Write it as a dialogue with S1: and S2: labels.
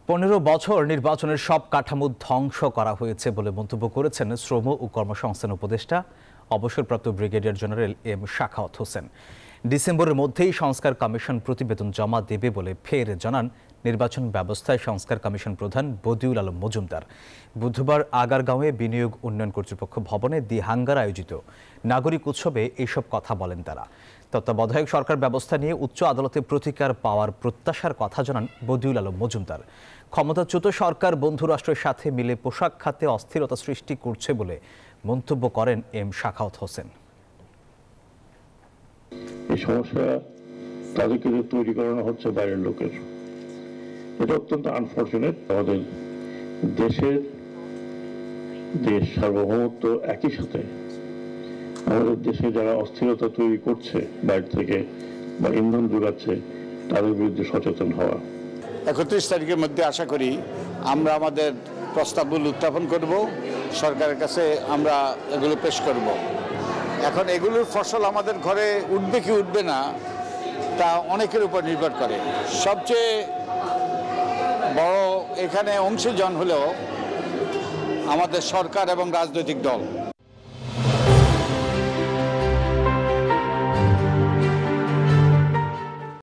S1: 15 বছর নির্বাচনের সব কাঠামো ধ্বংস করা হয়েছে বলে মন্তব্য করেছেন শ্রম ও কর্মসংস্থান উপদেষ্টা অবসরপ্রাপ্ত brigadier general M Sakhawat Hossain. ডিসেম্বরের মধ্যেই সংস্কার কমিশন প্রতিবেদন জমা দেবে বলে ফের জানান নির্বাচন ব্যবস্থায় সংস্কার কমিশন প্রধান বদিউল আলম মজুমদার। বুধবার আগারগাঁওয়ে বিনিয়োগ উন্নয়ন কর্তৃপক্ষ ভবনে দি হাঙ্গার আয়োজিত নাগরিক উৎসবে এইসব কথা বলেন তারা। তত্ত্বাবধায়ক সরকার ব্যবস্থা নিয়ে উচ্চ আদালতে প্রতিকার পাওয়ার প্রত্যাশার কথা জানান বদিউল আলম মজুমদার। ক্ষমতাচ্যুত সরকার বন্ধু রাষ্ট্রের সাথে মিলে পোশাক খাতে অস্থিরতা সৃষ্টি করছে বলে মন্তব্য করেন এম শাখাওয়াত হোসেন।
S2: এই সমস্যা তাদেরকে তৈরি করানো হচ্ছে বাইরের লোকের, এটা অত্যন্ত আনফরচুনেট। আমাদের দেশ সার্বভৌমত্ব, একই সাথে আমাদের দেশে যারা অস্থিরতা তৈরি করছে বাইরে থেকে বা ইন্ধন যোগাচ্ছে তাদের বিরুদ্ধে সচেতন হওয়া।
S3: 31 তারিখের মধ্যে আশা করি আমরা আমাদের প্রস্তাবগুলো উত্থাপন করব, সরকারের কাছে আমরা এগুলো পেশ করব। এখন এগুলোর ফসল আমাদের ঘরে উঠবে কি উঠবে না তা অনেকের উপর নির্ভর করে। সবচেয়ে বড় এখানে অংশীজন হলো আমাদের সরকার এবং রাজনৈতিক দল।